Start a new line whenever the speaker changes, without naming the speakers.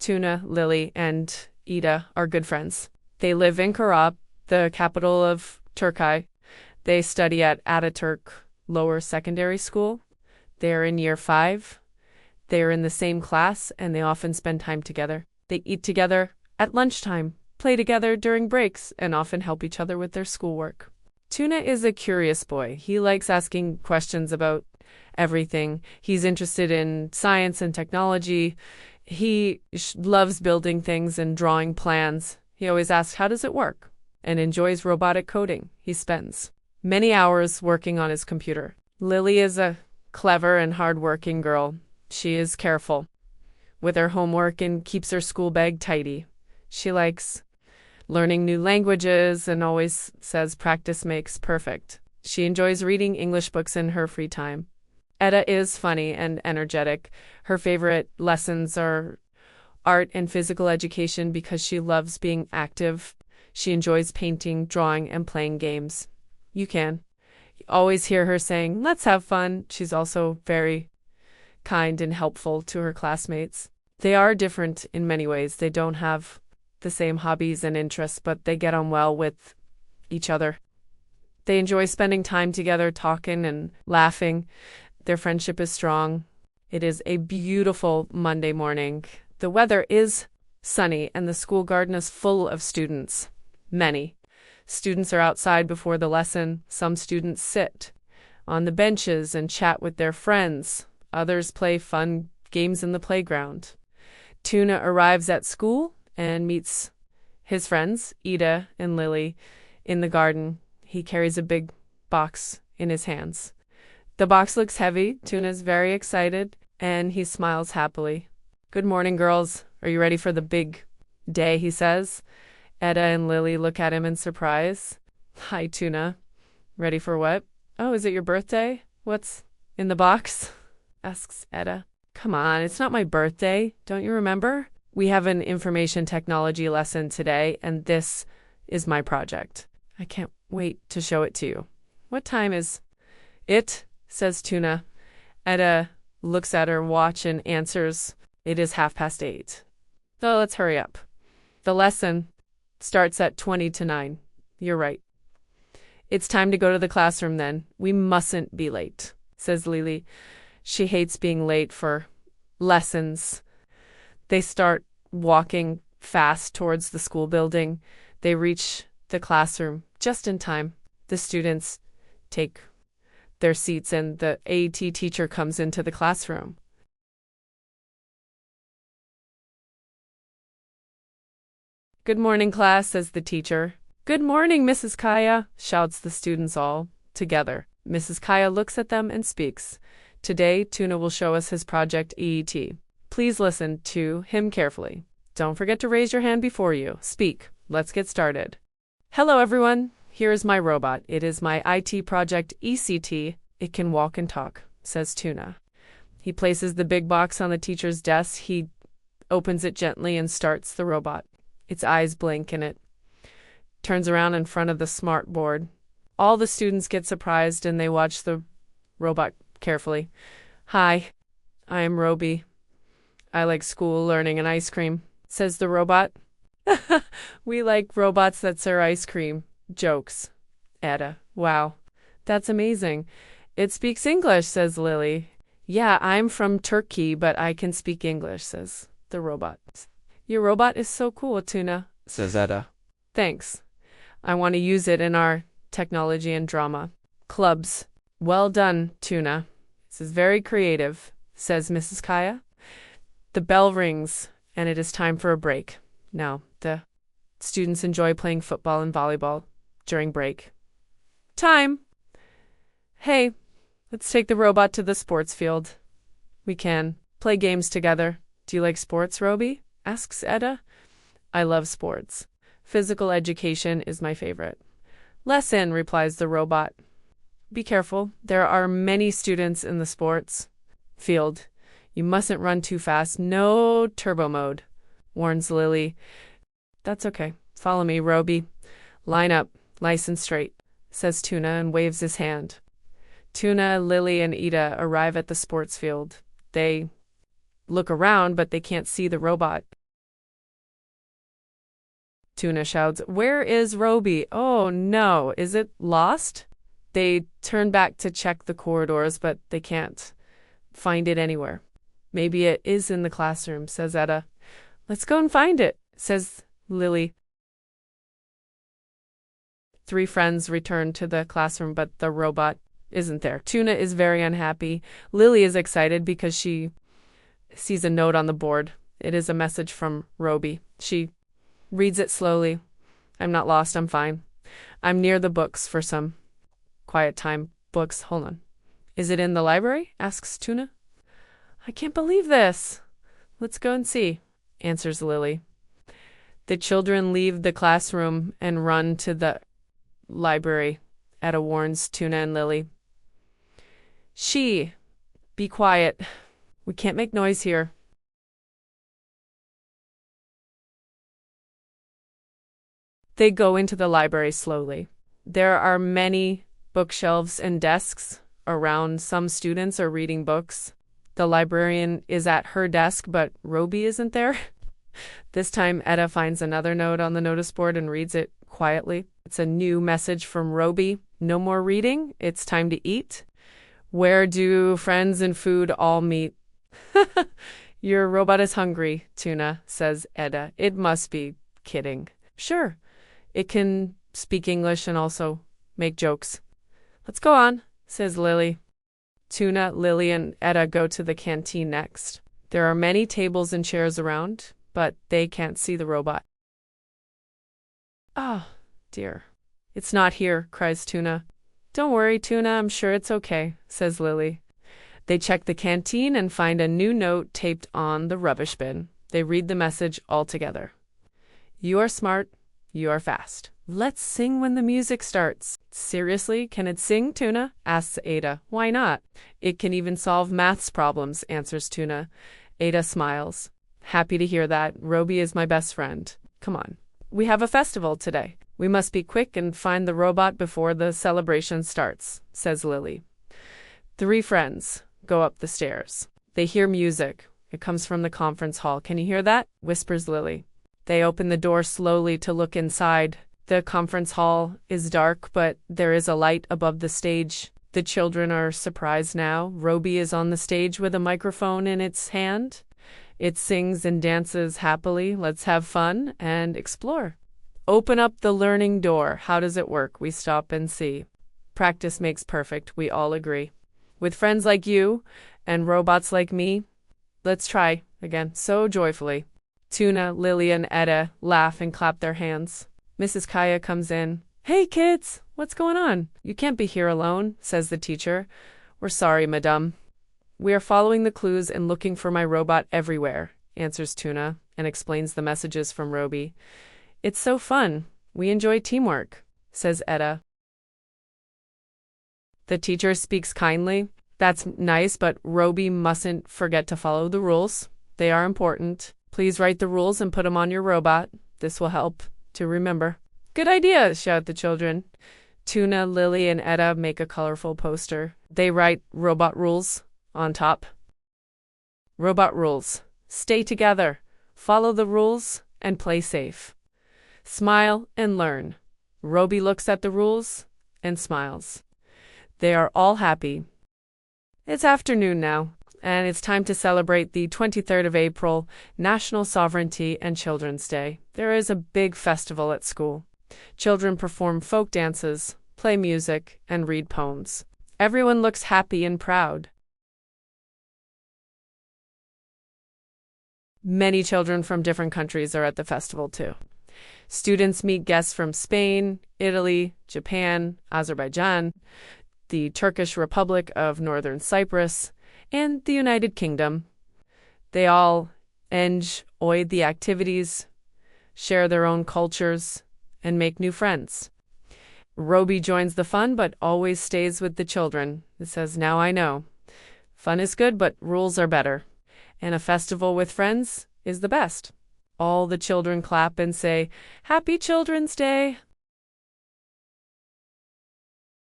Tuna, Lily, and Ida are good friends. They live in Karab, the capital of Turkey. They study at Ataturk Lower Secondary School. They're in year 5. They're in the same class, and they often spend time together. They eat together at lunchtime, play together during breaks, and often help each other with their schoolwork. Tuna is a curious boy. He likes asking questions about everything. He's interested in science and technology. He loves building things and drawing plans. He always asks, how does it work? And enjoys robotic coding. He spends many hours working on his computer. Lily is a clever and hardworking girl. She is careful with her homework and keeps her school bag tidy. She likes learning new languages and always says practice makes perfect. She enjoys reading English books in her free time. Eda is funny and energetic. Her favorite lessons are art and physical education because she loves being active. She enjoys painting, drawing, and playing games. You can always hear her saying, "Let's have fun." She's also very kind and helpful to her classmates. They are different in many ways. They don't have the same hobbies and interests, but they get on well with each other. They enjoy spending time together, talking and laughing. Their friendship is strong. It is a beautiful Monday morning. The weather is sunny and the school garden is full of students. Many students are outside before the lesson. Some students sit on the benches and chat with their friends. Others play fun games in the playground. Tuna arrives at school and meets his friends, Ida and Lily, in the garden. He carries a big box in his hands. The box looks heavy. Tuna's very excited, and he smiles happily. "Good morning, girls. Are you ready for the big day?" he says. Eda and Lily look at him in surprise. "Hi, Tuna. Ready for what?" "Oh, is it your birthday? What's in the box?" asks Eda. "Come on, it's not my birthday. Don't you remember? We have an information technology lesson today, and this is my project. I can't wait to show it to you." "What time is it?" says Tuna. Eda looks at her watch and answers, "It is 8:30. So let's hurry up. The lesson starts at 20 to 9. You're right. It's time to go to the classroom then. We mustn't be late," says Lily. She hates being late for lessons. They start walking fast towards the school building. They reach the classroom just in time. The students take their seats and the AET teacher comes into the classroom. "Good morning, class," says the teacher. "Good morning, Mrs. Kaya," shouts the students all together. Mrs. Kaya looks at them and speaks. "Today, Tuna will show us his project EET. Please listen to him carefully. Don't forget to raise your hand before you speak. Let's get started." "Hello, everyone. Here is my robot. It is my IT project ECT. It can walk and talk," says Tuna. He places the big box on the teacher's desk. He opens it gently and starts the robot. Its eyes blink and it turns around in front of the smart board. All the students get surprised and they watch the robot carefully. "Hi, I am Robi. I like school, learning, and ice cream," says the robot. "We like robots that serve ice cream," jokes Eda. "Wow, that's amazing. It speaks English," says Lily. "Yeah, I'm from Turkey, but I can speak English," says the robot. "Your robot is so cool, Tuna," says Eda. "Thanks. I want to use it in our technology and drama clubs." "Well done, Tuna. This is very creative," says Mrs. Kaya. The bell rings, and it is time for a break. Now, the students enjoy playing football and volleyball during break. "Time! Hey, let's take the robot to the sports field. We can play games together." "Do you like sports, Robi?" asks Eda. "I love sports. Physical education is my favorite." "Lesson," replies the robot. "Be careful. There are many students in the sports field. You mustn't run too fast. No turbo mode," warns Lily. "That's okay. Follow me, Robi. Line up, nice and straight," says Tuna and waves his hand. Tuna, Lily, and Ida arrive at the sports field. They look around, but they can't see the robot. Tuna shouts, "Where is Robi? Oh no, is it lost?" They turn back to check the corridors, but they can't find it anywhere. "Maybe it is in the classroom," says Etta. "Let's go and find it," says Lily. 3 friends return to the classroom, but the robot isn't there. Tuna is very unhappy. Lily is excited because she sees a note on the board. It is a message from Robi. She reads it slowly. "I'm not lost, I'm fine. I'm near the books for some quiet time." "Books, hold on. Is it in the library?" asks Tuna. "I can't believe this. Let's go and see," answers Lily. The children leave the classroom and run to the library. Etta warns Tuna and Lily. Be quiet. We can't make noise here." They go into the library slowly. There are many bookshelves and desks around. Some students are reading books. The librarian is at her desk, but Robi isn't there. This time, Etta finds another note on the notice board and reads it quietly. It's a new message from Robi. "No more reading. It's time to eat. Where do friends and food all meet?" "Your robot is hungry, Tuna," says Etta. "It must be kidding." "Sure. It can speak English and also make jokes." "Let's go on," says Lily. Tuna, Lily, and Etta go to the canteen next. There are many tables and chairs around, but they can't see the robot. "Oh, dear. It's not here," cries Tuna. "Don't worry, Tuna. I'm sure it's okay," says Lily. They check the canteen and find a new note taped on the rubbish bin. They read the message all together. "You are smart. You are fast. Let's sing when the music starts." "Seriously, can it sing, Tuna?" asks Ada. "Why not? It can even solve maths problems," answers Tuna. Ada smiles. "Happy to hear that. Robi is my best friend. Come on. We have a festival today. We must be quick and find the robot before the celebration starts," says Lily. 3 friends go up the stairs. They hear music. It comes from the conference hall. "Can you hear that?" whispers Lily. They open the door slowly to look inside. The conference hall is dark, but there is a light above the stage. The children are surprised now. Robi is on the stage with a microphone in its hand. It sings and dances happily. "Let's have fun and explore." "Open up the learning door. How does it work?" We stop and see. "Practice makes perfect," we all agree. "With friends like you and robots like me, let's try again so joyfully." Tuna, Lily, and Etta laugh and clap their hands. Mrs. Kaya comes in. "Hey, kids, what's going on? You can't be here alone," says the teacher. "We're sorry, madame. We are following the clues and looking for my robot everywhere," answers Tuna and explains the messages from Robi. "It's so fun. We enjoy teamwork," says Etta. The teacher speaks kindly. "That's nice, but Robi mustn't forget to follow the rules. They are important. Please write the rules and put them on your robot. This will help to remember." "Good idea," shout the children. Tuna, Lily, and Etta make a colorful poster. They write robot rules on top. Robot rules. Stay together. Follow the rules and play safe. Smile and learn. Robi looks at the rules and smiles. They are all happy. It's afternoon now, and it's time to celebrate the 23rd of April, National Sovereignty and Children's Day. There is a big festival at school. Children perform folk dances, play music, and read poems. Everyone looks happy and proud. Many children from different countries are at the festival too. Students meet guests from Spain, Italy, Japan, Azerbaijan, the Turkish Republic of Northern Cyprus, and the United Kingdom. They all enjoy the activities, share their own cultures, and make new friends. Robi joins the fun but always stays with the children. It says, "Now I know. Fun is good, but rules are better. And a festival with friends is the best." All the children clap and say, "Happy Children's Day."